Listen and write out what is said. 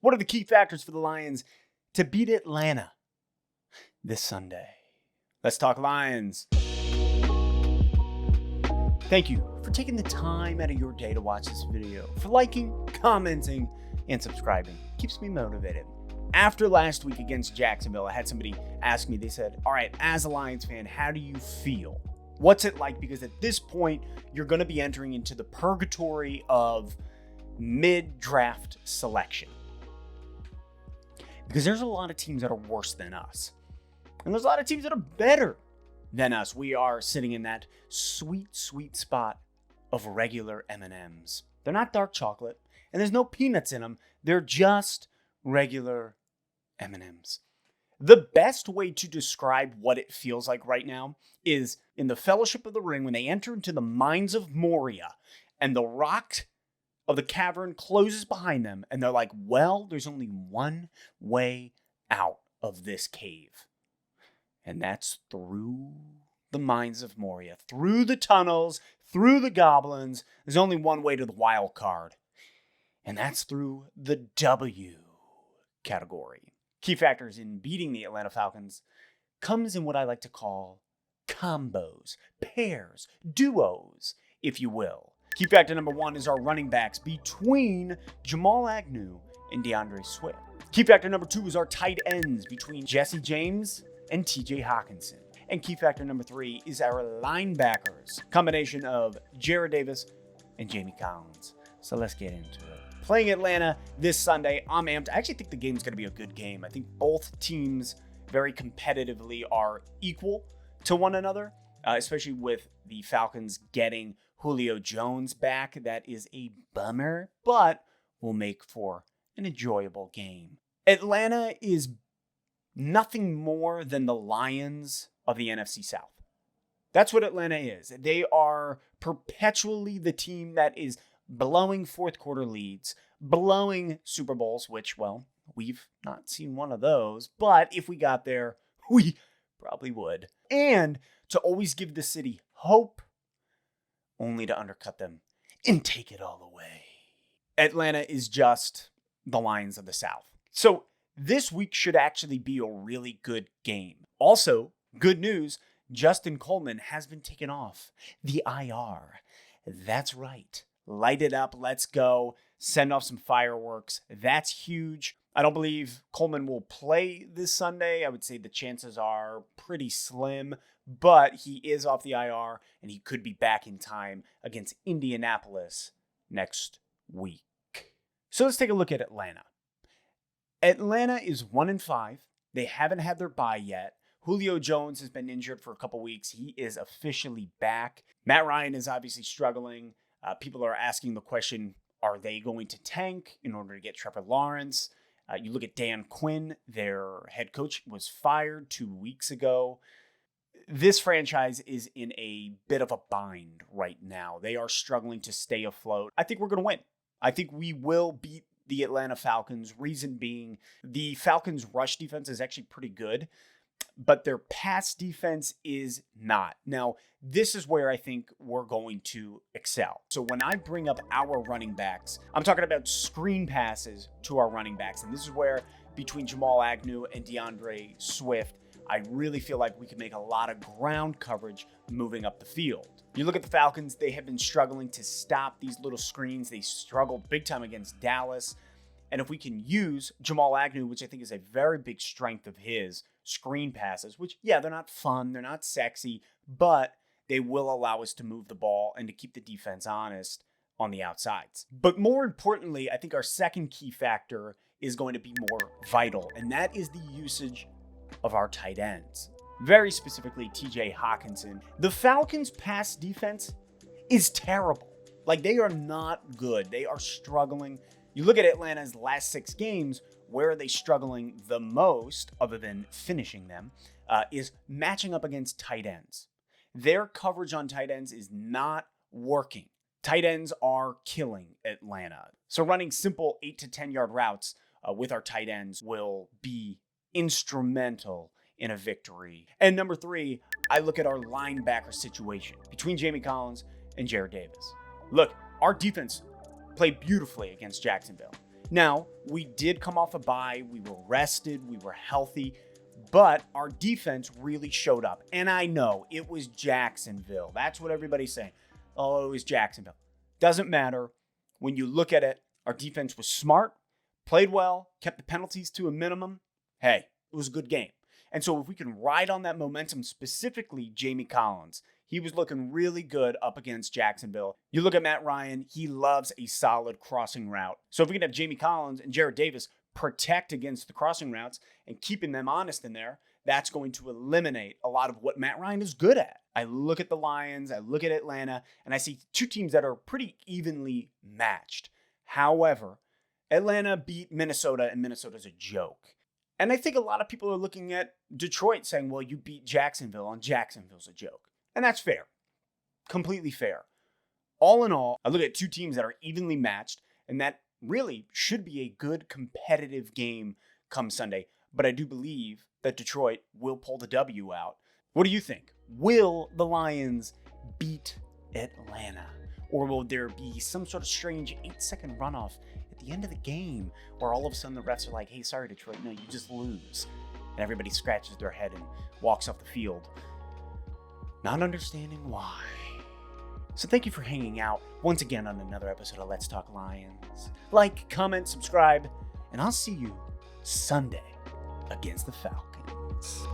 What are the key factors for the Lions to beat Atlanta this Sunday? Let's talk Lions. Thank you for taking the time out of your day to watch this video, for liking, commenting, and subscribing. Keeps me motivated. After last week against Jacksonville, I had somebody ask me, they said, all right, as a Lions fan, how do you feel? What's it like? Because at this point, you're going to be entering into the purgatory of mid-draft selection. Because there's a lot of teams that are worse than us. And there's a lot of teams that are better than us. We are sitting in that sweet, sweet spot of regular M&Ms. They're not dark chocolate, and there's no peanuts in them. They're just regular M&Ms. The best way to describe what it feels like right now is in the Fellowship of the Ring when they enter into the Mines of Moria and the rock of the cavern closes behind them and they're like, well, there's only one way out of this cave. And that's through the Mines of Moria, through the tunnels, through the goblins. There's only one way to the wild card. And that's through the W category. Key factors in beating the Atlanta Falcons comes in what I like to call combos, pairs, duos, if you will. Key factor number one is our running backs between Jamal Agnew and DeAndre Swift. Key factor number two is our tight ends between Jesse James and TJ Hawkinson. And key factor number three is our linebackers, combination of Jarrad Davis and Jamie Collins. So let's get into it. Playing Atlanta this Sunday, I'm amped. I actually think the game's going to be a good game. I think both teams very competitively are equal to one another, especially with the Falcons getting Julio Jones back. That is a bummer, but will make for an enjoyable game. Atlanta is nothing more than the Lions of the NFC South. That's what Atlanta is. They are perpetually the team that is blowing fourth quarter leads, blowing Super Bowls, which, well, we've not seen one of those, but if we got there, we probably would. And to always give the city hope, only to undercut them and take it all away. Atlanta is just the Lions of the South. So this week should actually be a really good game. Also, good news, Justin Coleman has been taken off the IR. That's right. Light it up. Let's go. Send off some fireworks. That's huge. I don't believe Coleman will play this Sunday. I would say the chances are pretty slim, but he is off the IR and he could be back in time against Indianapolis next week. So let's take a look at Atlanta. Atlanta is 1-5. They haven't had their bye yet. Julio Jones has been injured for a couple weeks. He is officially back. Matt Ryan is obviously struggling. People are asking the question, are they going to tank in order to get Trevor Lawrence? You look at Dan Quinn, their head coach was fired 2 weeks ago. This franchise is in a bit of a bind right now. They are struggling to stay afloat. I think we're going to win. I think we will beat the Atlanta Falcons. Reason being, the Falcons' rush defense is actually pretty good, but their pass defense is not. Now, this is where I think we're going to excel. So when I bring up our running backs, I'm talking about screen passes to our running backs. And this is where between Jamal Agnew and DeAndre Swift, I really feel like we can make a lot of ground coverage moving up the field. You look at the Falcons, they have been struggling to stop these little screens. They struggled big time against Dallas. And if we can use Jamal Agnew, which I think is a very big strength of his, screen passes, which, yeah, they're not fun, they're not sexy, but they will allow us to move the ball and to keep the defense honest on the outsides. But more importantly, I think our second key factor is going to be more vital, and that is the usage of our tight ends. Very specifically, TJ Hawkinson. The Falcons' pass defense is terrible. Like, they are not good. They are struggling. You look at Atlanta's last 6 games, where are they struggling the most, other than finishing them, is matching up against tight ends. Their coverage on tight ends is not working. Tight ends are killing Atlanta. So running simple 8 to 10 yard routes with our tight ends will be instrumental in a victory. And number 3, I look at our linebacker situation between Jamie Collins and Jarrad Davis. Look, our defense played beautifully against Jacksonville. Now, we did come off a bye, we were rested, we were healthy, but our defense really showed up. And I know it was Jacksonville. That's what everybody's saying. Oh, it was Jacksonville. Doesn't matter. When you look at it, our defense was smart, played well, kept the penalties to a minimum. Hey, it was a good game. And so if we can ride on that momentum, specifically Jamie Collins, he was looking really good up against Jacksonville. You look at Matt Ryan, he loves a solid crossing route. So if we can have Jamie Collins and Jared Davis protect against the crossing routes and keeping them honest in there, that's going to eliminate a lot of what Matt Ryan is good at. I look at the Lions, I look at Atlanta, and I see two teams that are pretty evenly matched. However, Atlanta beat Minnesota, and Minnesota's a joke. And I think a lot of people are looking at Detroit saying, well, you beat Jacksonville, and Jacksonville's a joke. And that's fair. Completely fair. All in all, I look at two teams that are evenly matched, and that really should be a good competitive game come Sunday. But I do believe that Detroit will pull the W out. What do you think? Will the Lions beat Atlanta? Or will there be some sort of strange 8-second runoff at the end of the game where all of a sudden the refs are like, hey, sorry, Detroit, no, you just lose. And everybody scratches their head and walks off the field, not understanding why. So thank you for hanging out once again on another episode of Let's Talk Lions. Like, comment, subscribe, and I'll see you Sunday against the Falcons.